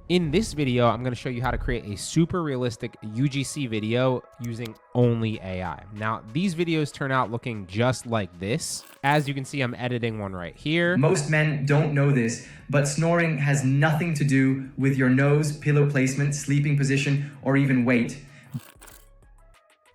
In this video, I'm going to show you how to create a super realistic UGC video using only AI. Now, these videos turn out looking just like this. As you can see, I'm editing one right here. Most men don't know this, but snoring has nothing to do with your nose, pillow placement, sleeping position, or even weight.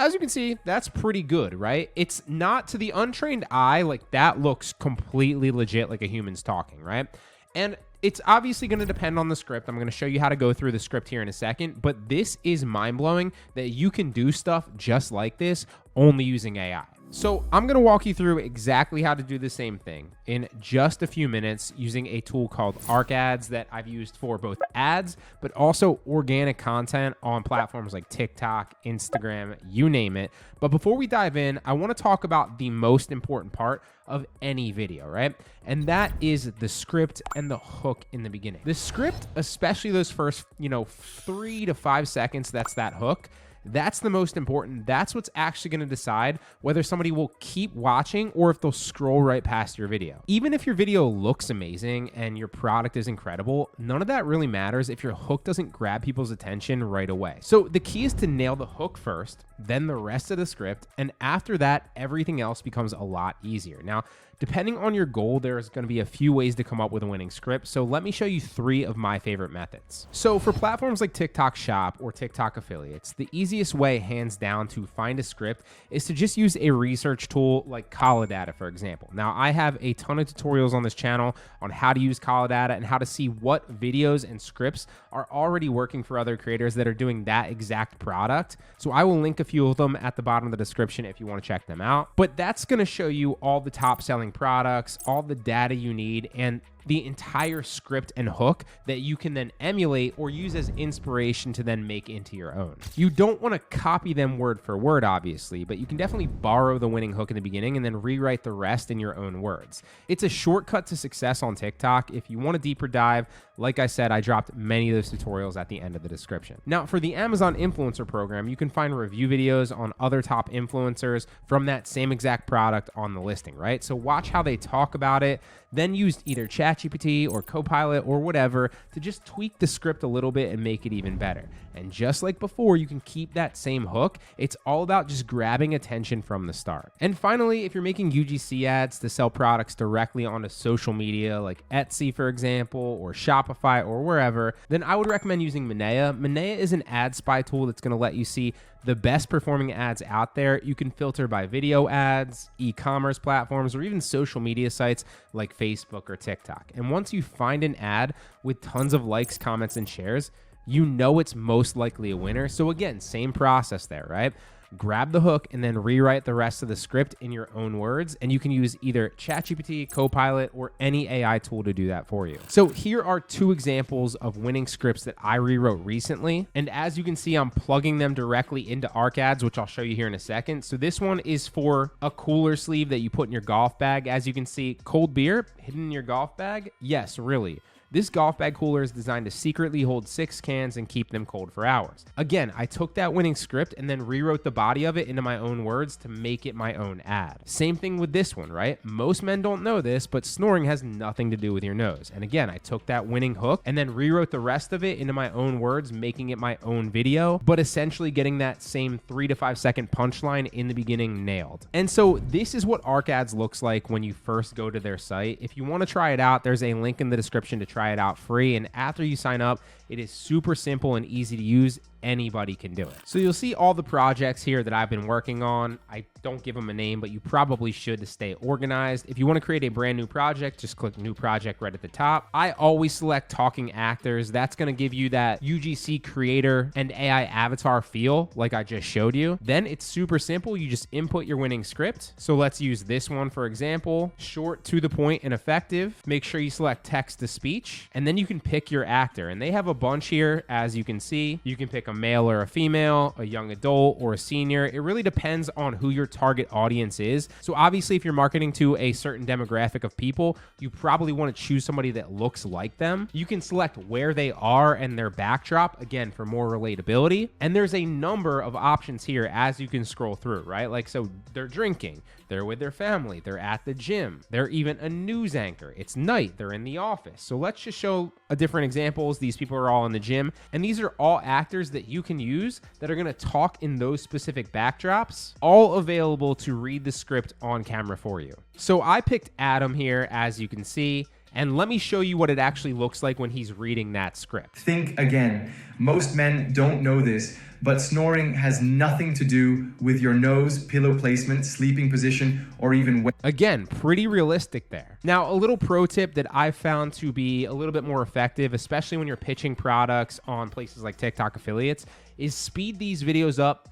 As you can see, that's pretty good, right? It's not, to the untrained eye, like that looks completely legit, like a human's talking, right? And it's obviously going to depend on the script. I'm going to show you how to go through the script here in a second, but this is mind-blowing that you can do stuff just like this only using AI. So I'm going to walk you through exactly how to do the same thing in just a few minutes using a tool called ArcAds that I've used for both ads, but also organic content on platforms like TikTok, Instagram, you name it. But before we dive in, I want to talk about the most important part of any video, right? And that is the script and the hook in the beginning. The script, especially those first, 3 to 5 seconds, that's that hook. That's the most important. That's what's actually going to decide whether somebody will keep watching or if they'll scroll right past your video. Even if your video looks amazing and your product is incredible, none of that really matters if your hook doesn't grab people's attention right away. So the key is to nail the hook first, then the rest of the script, and after that, everything else becomes a lot easier. Now, depending on your goal, there's going to be a few ways to come up with a winning script. So let me show you 3 of my favorite methods. So for platforms like TikTok Shop or TikTok Affiliates, the easiest way, hands down, to find a script is to just use a research tool like Data, for example. Now, I have a ton of tutorials on this channel on how to use Data and how to see what videos and scripts are already working for other creators that are doing that exact product. So I will link a few of them at the bottom of the description if you want to check them out. But that's going to show you all the top selling products, all the data you need, and the entire script and hook that you can then emulate or use as inspiration to then make into your own. You don't want to copy them word for word, obviously, but you can definitely borrow the winning hook in the beginning and then rewrite the rest in your own words. It's a shortcut to success on TikTok. If you want a deeper dive, like I said, I dropped many of those tutorials at the end of the description. Now, for the Amazon Influencer Program, you can find review videos on other top influencers from that same exact product on the listing, right? So watch how they talk about it, then use either ChatGPT or Copilot or whatever to just tweak the script a little bit and make it even better. And just like before, you can keep that same hook. It's all about just grabbing attention from the start. And finally, if you're making UGC ads to sell products directly onto social media like Etsy, for example, or Shopify or wherever, then I would recommend using Menea. Menea is an ad spy tool that's going to let you see the best performing ads out there. You can filter by video ads, e-commerce platforms, or even social media sites like Facebook or TikTok. And once you find an ad with tons of likes, comments, and shares, you know it's most likely a winner. So again, same process there, right? Grab the hook and then rewrite the rest of the script in your own words. And you can use either ChatGPT, Copilot, or any AI tool to do that for you. So here are 2 examples of winning scripts that I rewrote recently. And as you can see, I'm plugging them directly into ArcAds, which I'll show you here in a second. So this one is for a cooler sleeve that you put in your golf bag. As you can see, cold beer hidden in your golf bag. Yes, really. This golf bag cooler is designed to secretly hold 6 cans and keep them cold for hours. Again, I took that winning script and then rewrote the body of it into my own words to make it my own ad. Same thing with this one, right? Most men don't know this, but snoring has nothing to do with your nose. And again, I took that winning hook and then rewrote the rest of it into my own words, making it my own video, but essentially getting that same 3 to 5 second punchline in the beginning nailed. And so this is what ArcAds looks like when you first go to their site. If you want to try it out, there's a link in the description to try it out free. And after you sign up, it is super simple and easy to use. Anybody can do it. So you'll see all the projects here that I've been working on. I don't give them a name, but you probably should to stay organized. If you want to create a brand new project, just click new project right at the top. I always select talking actors. That's going to give you that UGC creator and AI avatar feel like I just showed you. Then it's super simple. You just input your winning script. So let's use this one, for example. Short, to the point, and effective. Make sure you select text to speech, and then you can pick your actor. And they have a bunch here, as you can see. You can pick a male or a female, a young adult or a senior. It really depends on who your target audience is. So obviously, if you're marketing to a certain demographic of people, you probably want to choose somebody that looks like them. You can select where they are and their backdrop, again, for more relatability. And there's a number of options here as you can scroll through, right? Like, so they're drinking, they're with their family, they're at the gym, they're even a news anchor. It's night, they're in the office. So let's just show a different examples. These people are all in the gym, and these are all actors that you can use that are going to talk in those specific backdrops, all available to read the script on camera for you. So I picked Adam here, as you can see, and let me show you what it actually looks like when he's reading that script. Think again. Most men don't know this, but snoring has nothing to do with your nose, pillow placement, sleeping position, or even weight. Again, pretty realistic there. Now, a little pro tip that I've found to be a little bit more effective, especially when you're pitching products on places like TikTok affiliates, is speed these videos up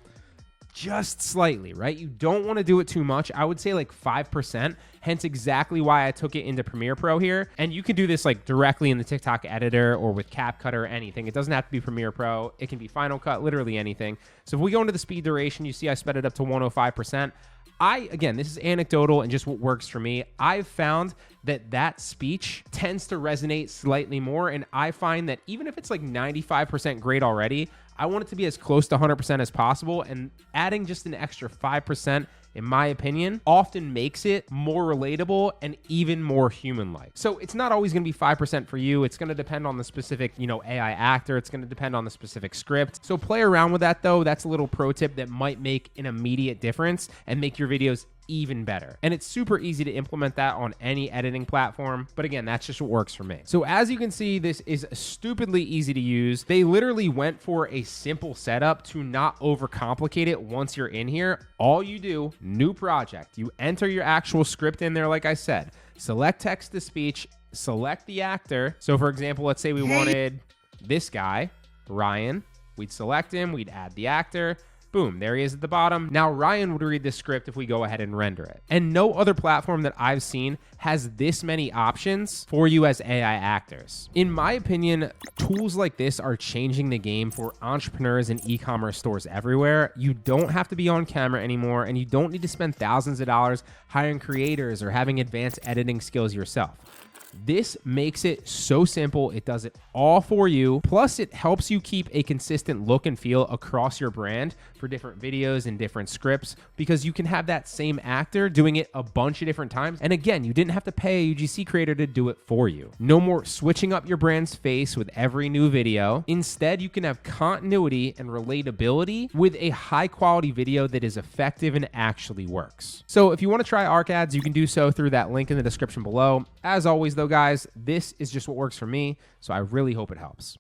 just slightly, right? You don't want to do it too much. I would say like 5%, hence exactly why I took it into Premiere Pro here. And you can do this like directly in the TikTok editor or with CapCut or anything. It doesn't have to be Premiere Pro. It can be Final Cut, literally anything. So if we go into the speed duration, you see I sped it up to 105%. Again, this is anecdotal and just what works for me. I've found that speech tends to resonate slightly more. And I find that even if it's like 95% great already, I want it to be as close to 100% as possible. And adding just an extra 5%, in my opinion, often makes it more relatable and even more human-like. So it's not always going to be 5% for you. It's going to depend on the specific, AI actor. It's going to depend on the specific script. So play around with that, though. That's a little pro tip that might make an immediate difference and make your videos even better. And it's super easy to implement that on any editing platform. But again, that's just what works for me. So as you can see, this is stupidly easy to use. They literally went for a simple setup to not overcomplicate it once you're in here. All you do, new project, you enter your actual script in there, like I said, select text to speech, select the actor. So for example, let's say we wanted this guy, Ryan. We'd select him, we'd add the actor. Boom, there he is at the bottom. Now Ryan would read this script if we go ahead and render it. And no other platform that I've seen has this many options for you as AI actors. In my opinion, tools like this are changing the game for entrepreneurs and e-commerce stores everywhere. You don't have to be on camera anymore, and you don't need to spend thousands of dollars hiring creators or having advanced editing skills yourself. This makes it so simple. It does it all for you. Plus, it helps you keep a consistent look and feel across your brand for different videos and different scripts, because you can have that same actor doing it a bunch of different times. And again, you didn't have to pay a UGC creator to do it for you. No more switching up your brand's face with every new video. Instead, you can have continuity and relatability with a high quality video that is effective and actually works. So if you want to try ARC ads, you can do so through that link in the description below. As always, though, guys, this is just what works for me, so I really hope it helps.